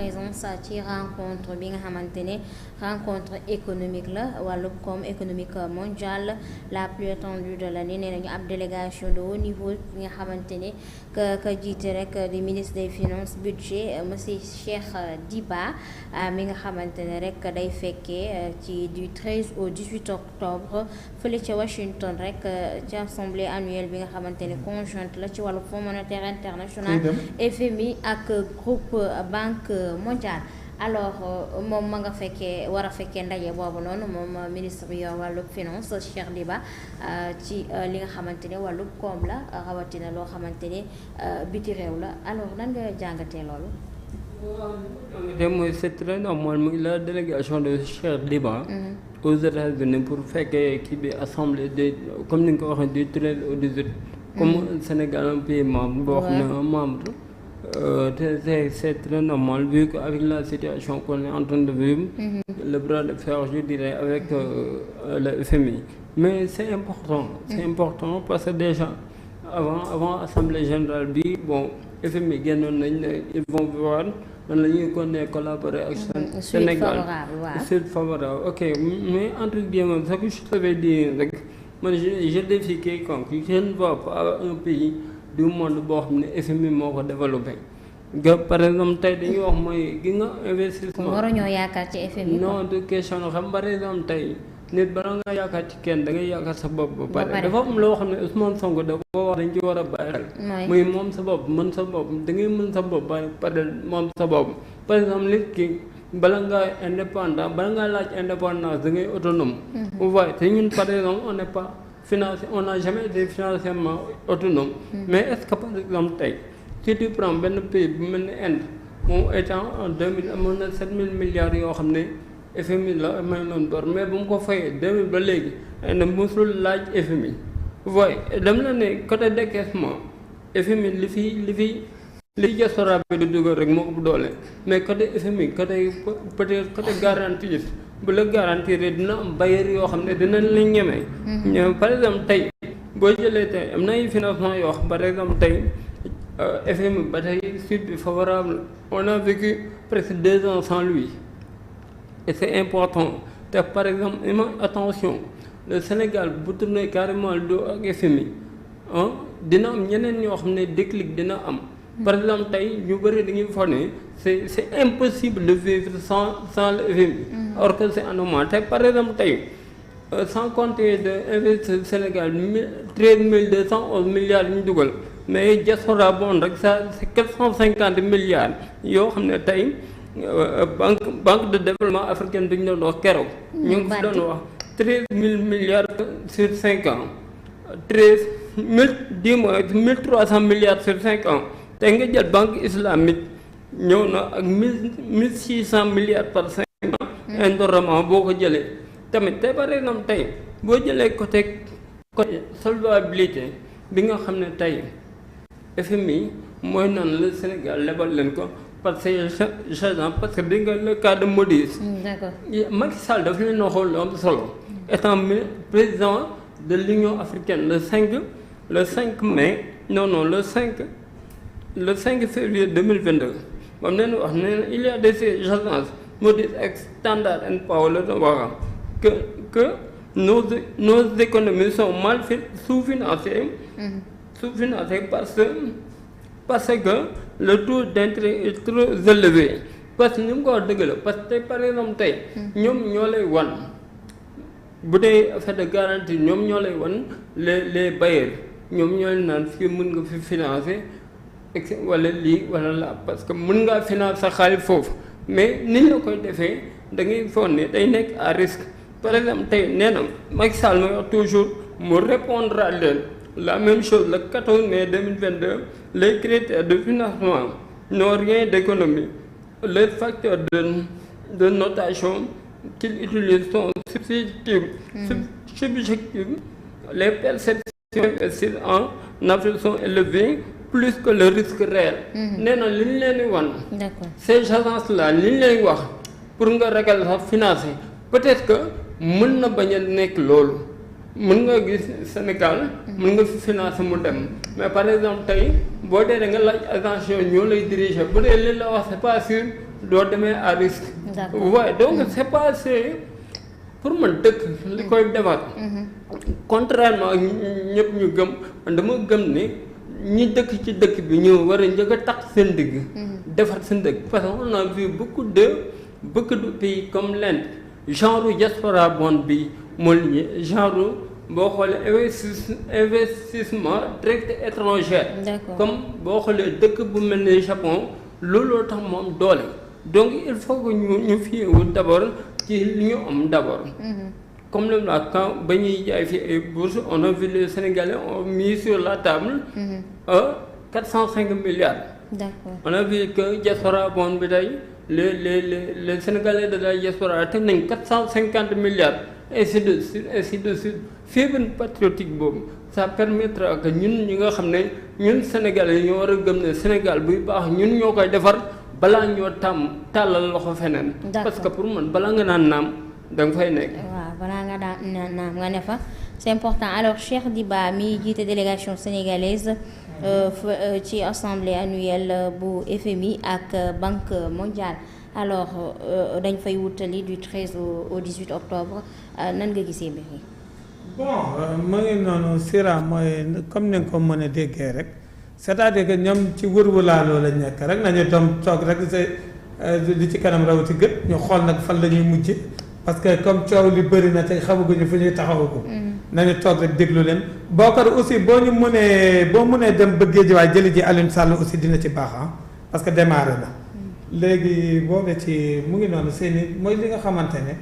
présence ci rencontre bi nga xamante ne rencontre économique la wàllu comme économique mondiale la plus étendue de l'année nee nañu ab délégation de haut niveau bi nga xamante ne ka jiite rek di ministre des finances budget monsieur Cheikh Diba mi nga xamante ne rek day fekkee ci du 13 au 18 octobre fële ca Washington rek ci assemblée annuelle bi nga xamante ne conjointe la ci wàllu Fonds monétaire international FMI ak groupe banque mondiale. Alors moom ma nga fekkee war a fekkee ndaje boobu noonu moom ministre bi yor wàllu finance Cheikh Diba ci li nga xamante ne wàllu koom la rawatina loo xamante ne biti réew la alors nan nga jàngatee loolu. mooy c'est très normal muy la délégation de Cheikh Diba aux États-Unis pour fekkee kii bi assemblée de comme ni nga ko waxee du 13 au 18 comme Sénégal un pays membre boo xam ne membre c'est très normal vu qu'avec la situation qu'on est en train de vivre le bras de fer je dirais avec le FMI mais c'est important parce que déjà avant assemblée générale bi bon FMI génnoon nañ ne ils vont voir nan la ñuy continuer collaborer ak Sénégal suite favorable ok mais entre guillemets ce que je t'avais dit rek man je défie quiconque je ne vois pas un pays du monde boo xam ne FMI moo ko développé nga par exemple tey dañuy wax mooy gi nga investissement waruñoo yaakaar ci FMI non du question xam par exemple tey nit bala nga yaakaar ci kenn da ngay yaakaar sa bopp ba pare dafa am loo xam ne Ousmane Sonko da ko wax dañ ci war a bàyyi xel muy moom sa bopp mën sa bopp da ngay mën sa bopp ba pare moom sa bopp par exemple nit ki bala ngaa indépendant bala ngaa laaj indépendance da ngay autonome vous voyez te ñun par exemple on n'est pas financé on n'a jamais été financièrement autonome mais est-ce que par exemple tey si tu prends benn pays bu mel ni Inde moom étant en 2000 amoon na 7000 milliards yoo xam ne FMI la may noonu bor mais bu mu ko fayee 2000 ba léegi Inde mosul laaj FMI vous voyez dama la ne côté décaissement FMI li diaspora bi di dugal rek moo ko doole mais côté FMI côté peut-être côté garantie bu la garantir dina am bailleur yoo xam ne dinañ la ñeme par exemple tey boo jëlee tey am na ay financement yoo xam par exemple tey FMI ba tey suite bi favorable on a vécu presque 2 ans sans lui et c'est important te par exemple attention le Sénégal bu tourné carrément le dos ak FMI dina am ñeneen ñoo xam ne déclic dina am par exemple tey ñu bëri dañuy foog ne c'est impossible de vivre sans le FMI or que c'est anormal te par exemple tey sans compter de investir Sénégal 13 211 milliards yi ñu dugal mais diaspora bon rek ça c'est 450 milliards yoo xam ne tey banque de développement africaine bi ñu doon wax keroog ñu ngi fi doon wax 13 000 milliards sur 5 ans 13 milliards sur 5 ans tey nga jël banque islamique ñëw na ak 1600 milliards par 5 ans indorament boo ko jëlee tamit tey par exemple tey boo jëlee côté solvabilité bi nga xam ne tey FMI mooy naan le Sénégal lebal leen ko parce que di nga le cas de Moody's. D'accord. Macky Sall daf leen waxoon lu am solo étant président de l'Union africaine le 5 février 2022 ba mu leen wax ne il y a des agences Moody's ak Standard & Poor's la doon wax que nos économies sont mal sous-financées parce que le taux d'intérêt est trop élevé parce que ni mu ko wax dëgg la parce que tey par exemple tey ñoom ñoo lay wan bu dee affaire de garantie ñoom ñoo lay wan les bailleurs ñoom ñoo leen naan fii mën nga fi financer wala lii wala la parce que mën ngaa financer sa xaalis foofu mais niñ la koy defee da ngay foog ne day nekk à risque par exemple tey nee na Macky Sall ma wax toujours mu répondre à leen la même chose le 14 mai 2022 les critères de financement n'ont rien d'économique. Les facteurs de notation qu'ils utilisent sont subjectifs. Les perceptions investies en Afrique sont élevées plus que le risque réel. nee na li ñu leen di wan. Ces agences-là li ñu leen wax pour nga ragal sax financer peut-être que mën na bañ a nekk loolu. mën nga gis Sénégal mën nga fi financer mu dem mais par exemple tey boo dee da nga laaj agence ñoo lay diriger bu dee li la wax c'est pas sûr doo demee à risque. waaye donc c'est pas assez pour man dëkk li koy defar. contrairement ak ñëpp ñu gëm man dama gëm ne ñi dëkk ci dëkk bi ñoo war a njëkk a tax seen digg. defar seen dëkk parce que on a vu beaucoup de pays comme l'Inde genre diaspora bond bi moo lié genre boo xoolee investissement direct étranger. comme boo xoolee dëkk bu mel ni Japon looloo tax mu am doole donc il faut que ñu fiyewu d'abord ci li ñu am d'abord. Comme le quand Bagny a fait une bourse, on a vu les Sénégalais ont mis sur la table 405 milliards. D'accord. On a vu que diaspora bon bétail, les Sénégalais de la diaspora atteignent 450 milliards. Ainsi de suite, ainsi de suite. Fibre patriotique, ça permettra que nous, nous Sénégalais, nous avons Sénégal, nous avons defar balaa ñoo tàllal loxo feneen. Parce que pour moi balaa nga naan naam da nga fay nekk. waaw balaa nga daan naam nga ne fa c'est important alors Cheikh Diba mi jiite délégation sénégalaise ci assemblée annuelle bu FMI ak Banque mondiale alors dañ fay wutali du 13 au 18 octobre nan nga gisee mbir yi. bon mu ngi noonu Sira mooy comme ni nga ko mën a déggee rek. c'est-à-dire que ñoom ci wër-wërlaaloo lañ nekk rek nañu toog rek li ci kanam rawati gët ñu xool nag fan la ñuy mujje parce que comme coow li bëri na te xamaguñu fu ñuy taxawagu nañu toog rek déglu leen Bokar aussi boo mënee dem bëggee ji waaye jëli ji Alioune Sall aussi dina ci baax parce que démarré na léegi boole ci mu ngi noonu seeni mooy li nga xamante ne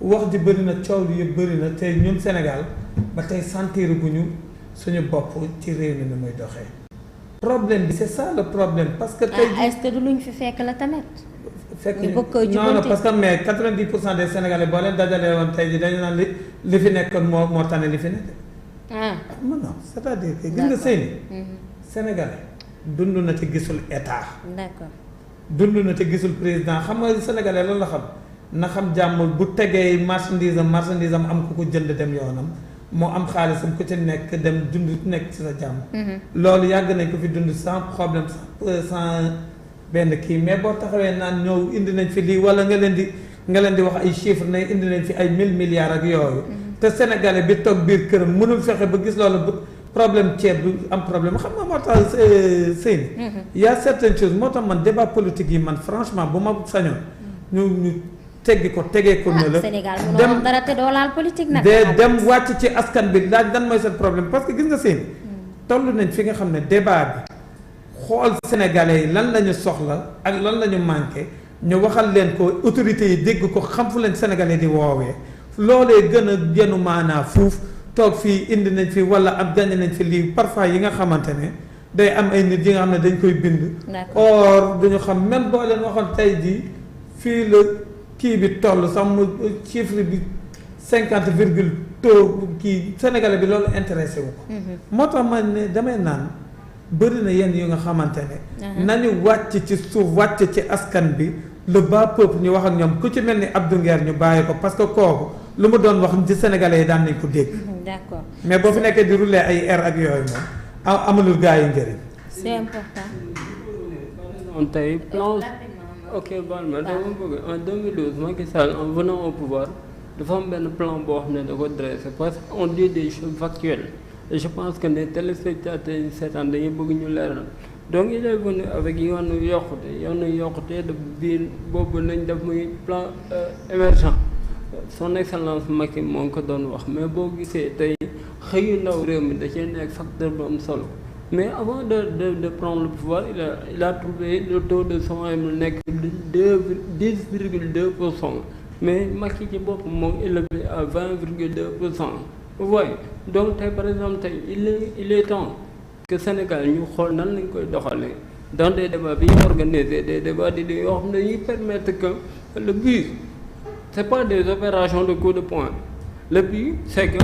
wax ji bëri na coow li yëpp bëri na te ñun Sénégal ba tey sentir guñu suñu bopp ci réew mi ni muy doxee problème bi c'est ça le problème parce que tey est-ce que du luñ fi fekk la tamit. fekk non parce que mais 90% des Sénégalais boo leen dajalee woon tey jii dañu naan li fi nekkoon moo tane li fi nekk. non c'est-à-dire que gis nga Seyni. Sénégalais dund na ci gisul état. d'accord dund na ci gisul président xam nga Sénégalais loolu la xam na xam jàmm bu tegee marchandise am am ku ko jënd dem yoonam. moo am xaalisam ku ci nekk dem dund nekk ci sa jàmm. loolu yàgg nañ ko fi dund sans problème sans benn kii mais boo taxawee naan ñëw indi nañ fi lii wala nga leen di wax ay chiffres ne indi nañ fi ay 1000 milliards ak yooyu. te Sénégalais bi toog biir këram mënul fexe ba gis loolu ba problème ceeb du am problème xam nga moo tax Seyni. y a certaines choses moo tax man débat politique yi man franchement bu ma sañoon ñu. teggi ko tegee ko ne la Sénégal dem dara te doo laal politique nag dem wàcc ci askan bi laaj lan mooy seen problème parce que gis nga seen toll nañ fi nga xam ne débat bi xool sénégalais yi lan la ñu soxla ak lan la ñu manqué ñu waxal leen ko autorités yi dégg ko xam fu leen sénégalais di woowee loolee gën a gënu maanaa fuuf toog fii indi nañ fi wala am gagné nañ fi lii parfois yi nga xamante ne day am ay nit yi nga xam ne dañ koy bind or duñu xam même boo leen waxoon tey jii fii la kii bi toll sax mu chiffre bi 50 virgule taux kii sénégalais bi loolu intéressé wu ko moo tax ma ne damay naan bëri na yenn yu nga xamante ne nañu wàcc ci suuf wàcc ci askan bi le bas peuple ñu wax ak ñoom ku ci mel ni Abdou Nguer ñu bàyyi ko parce que kooku lu mu doon wax ci sénégalais yi daan nañ ko dégg d'accord mais boo fi nekkee di rouler ay air ak yooyu moom amalul gars yi njëriñ c'est important tey plan ok bon mais dama bëgg en 2012 Macky Sall en venant au pouvoir dafa am benn plan boo xam ne da ko dressé parce que on dit des choses factuelles et je pense que les téléspectateurs yi seetaan dañuy bëgg ñu leeral donc il est venu avec yoonu yokkute de biir boobu nañ def muy plan émergent son excellence Macky moo ngi ko doon wax mais boo gisee tey xëyu ndaw réew mi da cee nekk facteur bu am solo mais avant de prendre le pouvoir il a trouvé le taux de chômage mu nekk 10,2%. Mais Macky ci boppam moo élevé à 20,2%. Vous voyez donc tey par exemple tey il est temps que Sénégal ñu xool nan lañ koy doxalee dans des débats bi ñu organiser des débats yoo xam ne dañuy permettre que le but c'est pas des opérations de coup de poing le but c'est que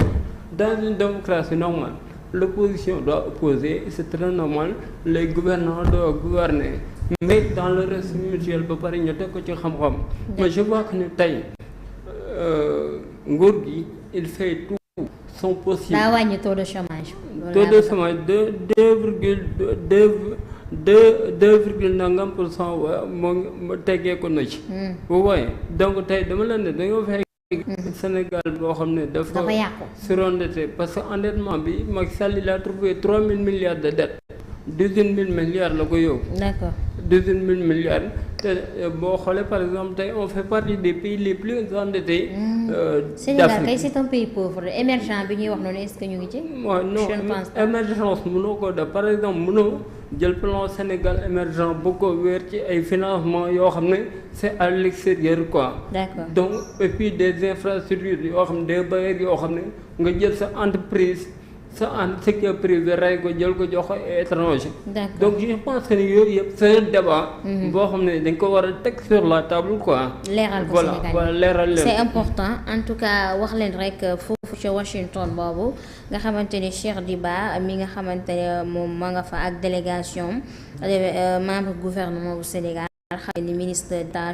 dans une démocratie normale l'opposition doit opposer, c'est très normal, les gouvernants doivent gouverner. Mais dans le respect mutuel, mais je vois que Ngourgui, il fait tout son possible. Là, il y a taux de chômage. Taux de chômage deux virgule nangam pour cent moo teggeeku na ci. vous voyez donc tey dama leen ne dañoo fekk Sénégal boo xam ne dafa surendetté parce que endettement bi Macky Sall il a trouvé 3000 milliards de dettes 18000 milliards la ko yóbbu. D'accord. 18000 milliards te boo xoolee par exemple tey on fait partie des pays les plus endettés. Sénégal kay c'est un pays pauvre émergent bi ñuy wax noonu est-ce que ñu ngi ci. waaw non émergence mënoo ko def par exemple mënoo jël plan Sénégal émergent bu ko wéer ci ay financement yoo xam ne c'est à l'extérieur quoi. D'accord. Donc et puis des infrastructures yoo xam ne des bailleurs yoo xam ne nga jël sa entreprise sa secteur privé rey ko jël ko jox ko étranger. D'accord. Donc je pense que yooyu yëpp c'est un débat. boo xam ne dañ ko war a teg sur la table quoi. leeral ko voilà voilà leeral leen. c'est important en tout cas wax leen rek foofu ca Washington boobu nga xamante ni Cheikh Diba mi nga xamante ne moom ma nga fa ak délégation membre gouvernement bu Sénégal xam ni ministre d'État